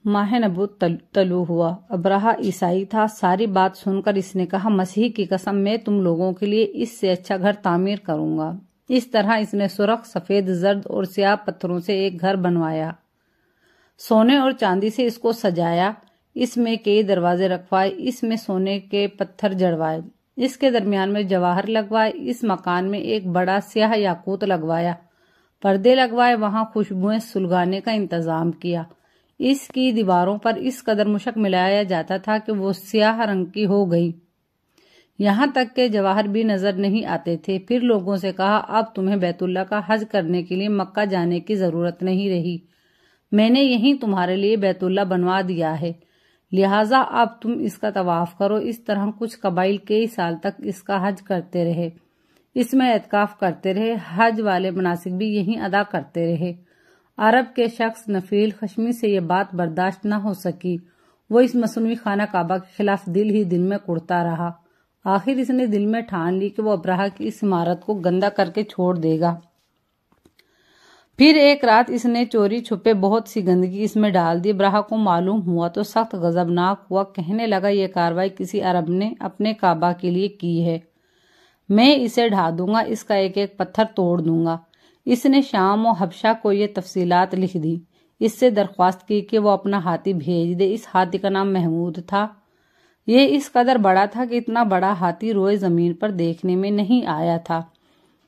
ماہ نبوت طلوع ہوا۔ ابرہہ عیسائی تھا۔ ساری بات سن کر اس نے کہا، مسیح کی قسم، میں تم لوگوں کے لیے اس سے اچھا گھر تعمیر کروں گا۔ اس طرح اس نے سرخ، سفید، زرد اور سیاہ پتھروں سے ایک گھر بنوایا، سونے اور چاندی سے اس کو سجایا، اس میں کئی دروازے رکھوائے، اس میں سونے کے پتھر جڑوائے، اس کے درمیان میں جواہر لگوائے، اس مکان میں ایک بڑا سیاہ یاقوت لگوایا، پردے لگوائے، وہاں خوشبوئیں سلگانے کا انتظام کیا۔ اس کی دیواروں پر اس قدر مشک ملایا جاتا تھا کہ وہ سیاہ رنگ کی ہو گئی، یہاں تک کہ جواہر بھی نظر نہیں آتے تھے۔ پھر لوگوں سے کہا، اب تمہیں بیت اللہ کا حج کرنے کے لیے مکہ جانے کی ضرورت نہیں رہی، میں نے یہیں تمہارے لیے بیت اللہ بنوا دیا ہے، لہٰذا اب تم اس کا طواف کرو۔ اس طرح کچھ قبائل کئی سال تک اس کا حج کرتے رہے، اس میں اعتکاف کرتے رہے، حج والے مناسک بھی یہیں ادا کرتے رہے۔ عرب کے شخص نفیل خشمی سے یہ بات برداشت نہ ہو سکی، وہ اس مصنوعی خانہ کعبہ کے خلاف دل ہی دل میں کڑتا رہا۔ آخر اس نے دل میں ٹھان لی کہ وہ ابرہہ کی اس عمارت کو گندا کر کے چھوڑ دے گا۔ پھر ایک رات اس نے چوری چھپے بہت سی گندگی اس میں ڈال دی۔ ابرہہ کو معلوم ہوا تو سخت غضبناک ہوا، کہنے لگا، یہ کارروائی کسی عرب نے اپنے کعبہ کے لیے کی ہے، میں اسے ڈھا دوں گا، اس کا ایک ایک پتھر توڑ دوں گا۔ اس نے شام و حبشہ کو یہ تفصیلات لکھ دی، اس سے درخواست کی کہ وہ اپنا ہاتھی بھیج دے۔ اس ہاتھی کا نام محمود تھا۔ یہ اس قدر بڑا تھا کہ اتنا بڑا ہاتھی روئے زمین پر دیکھنے میں نہیں آیا تھا۔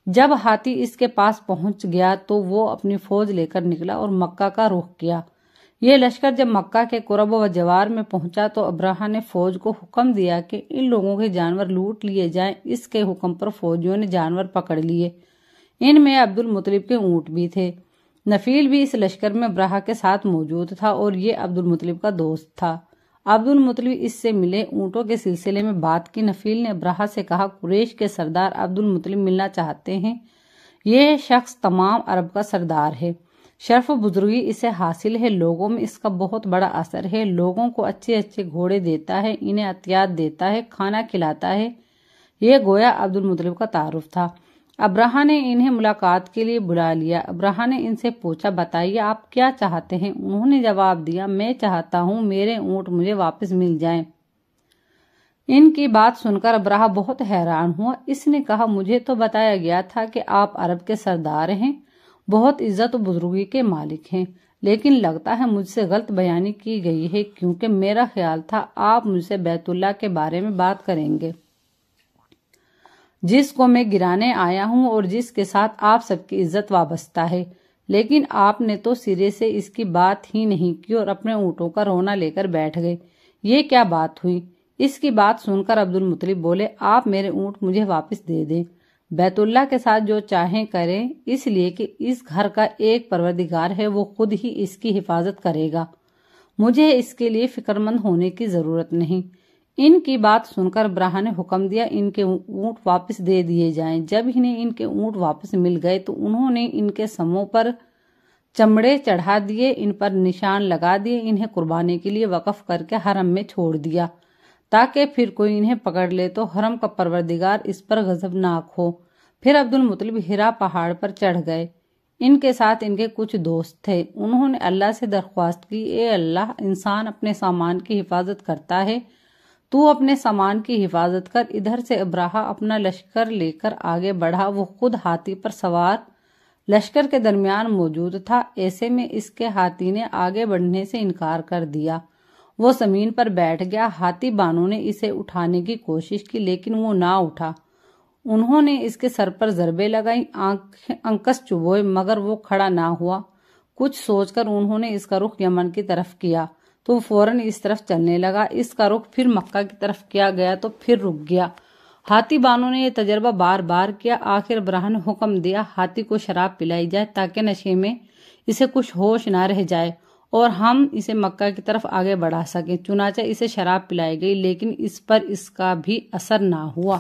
جب ہاتھی اس کے پاس پہنچ گیا تو وہ اپنی فوج لے کر نکلا اور مکہ کا رخ کیا۔ یہ لشکر جب مکہ کے قرب و جوار میں پہنچا تو ابرہہ نے فوج کو حکم دیا کہ ان لوگوں کے جانور لوٹ لیے جائیں۔ اس کے حکم پر فوجیوں نے جانور پکڑ لیے، ان میں عبد المطلب کے اونٹ بھی تھے۔ نفیل بھی اس لشکر میں ابرہہ کے ساتھ موجود تھا اور یہ عبد المطلب کا دوست تھا۔ عبد المطلب اس سے ملے، اونٹوں کے سلسلے میں بات کی۔ نفیل نے ابرہہ سے کہا، قریش کے سردار عبد المطلب ملنا چاہتے ہیں، یہ شخص تمام عرب کا سردار ہے، شرف و بزرگی اسے حاصل ہے، لوگوں میں اس کا بہت بڑا اثر ہے، لوگوں کو اچھے اچھے گھوڑے دیتا ہے، انہیں عطیات دیتا ہے، کھانا کھلاتا ہے۔ یہ گویا عبد المطلب کا تعارف تھا۔ ابرہہ نے انہیں ملاقات کے لیے بلا لیا۔ ابرہہ نے ان سے پوچھا، بتائیے آپ کیا چاہتے ہیں؟ انہوں نے جواب دیا، میں چاہتا ہوں میرے اونٹ مجھے واپس مل جائیں۔ ان کی بات سن کر ابرہہ بہت حیران ہوا۔ اس نے کہا، مجھے تو بتایا گیا تھا کہ آپ عرب کے سردار ہیں، بہت عزت و بزرگی کے مالک ہیں، لیکن لگتا ہے مجھ سے غلط بیانی کی گئی ہے، کیونکہ میرا خیال تھا آپ مجھ سے بیت اللہ کے بارے میں بات کریں گے، جس کو میں گرانے آیا ہوں اور جس کے ساتھ آپ سب کی عزت وابستہ ہے، لیکن آپ نے تو سرے سے اس کی بات ہی نہیں کی اور اپنے اونٹوں کا رونا لے کر بیٹھ گئے۔ یہ کیا بات ہوئی؟ اس کی بات سن کر عبد المطلب بولے، آپ میرے اونٹ مجھے واپس دے دیں، بیت اللہ کے ساتھ جو چاہیں کریں، اس لیے کہ اس گھر کا ایک پروردگار ہے، وہ خود ہی اس کی حفاظت کرے گا، مجھے اس کے لیے فکر مند ہونے کی ضرورت نہیں۔ ان کی بات سن کر ابرہہ نے حکم دیا، ان کے اونٹ واپس دے دیے جائیں۔ جب انہیں ان کے اونٹ واپس مل گئے تو انہوں نے ان کے سموں پر چمڑے چڑھا دیے، ان پر نشان لگا دیے، انہیں قربانی کے لیے وقف کر کے حرم میں چھوڑ دیا، تاکہ پھر کوئی انہیں پکڑ لے تو حرم کا پروردگار اس پر غضبناک ہو۔ پھر عبد المطلب ہرا پہاڑ پر چڑھ گئے۔ ان کے ساتھ ان کے کچھ دوست تھے۔ انہوں نے اللہ سے درخواست کی، اے اللہ، انسان اپنے سامان کی حفاظت کرتا ہے، تو اپنے سامان کی حفاظت کر۔ ادھر سے ابرہہ اپنا لشکر لے کر آگے بڑھا، وہ خود ہاتھی پر سوار لشکر کے درمیان موجود تھا۔ ایسے میں اس کے ہاتھی نے آگے بڑھنے سے انکار کر دیا، وہ زمین پر بیٹھ گیا۔ ہاتھی بانوں نے اسے اٹھانے کی کوشش کی لیکن وہ نہ اٹھا۔ انہوں نے اس کے سر پر ضربیں لگائیں، انکس چبوئے، مگر وہ کھڑا نہ ہوا۔ کچھ سوچ کر انہوں نے اس کا رخ یمن کی طرف کیا تو وہ فوراً اس طرف چلنے لگا۔ اس کا رخ پھر مکہ کی طرف کیا گیا تو پھر رک گیا۔ ہاتھی بانوں نے یہ تجربہ بار بار کیا۔ آخر ابرہہ نے حکم دیا، ہاتھی کو شراب پلائی جائے تاکہ نشے میں اسے کچھ ہوش نہ رہ جائے اور ہم اسے مکہ کی طرف آگے بڑھا سکیں۔ چنانچہ اسے شراب پلائی گئی لیکن اس پر اس کا بھی اثر نہ ہوا۔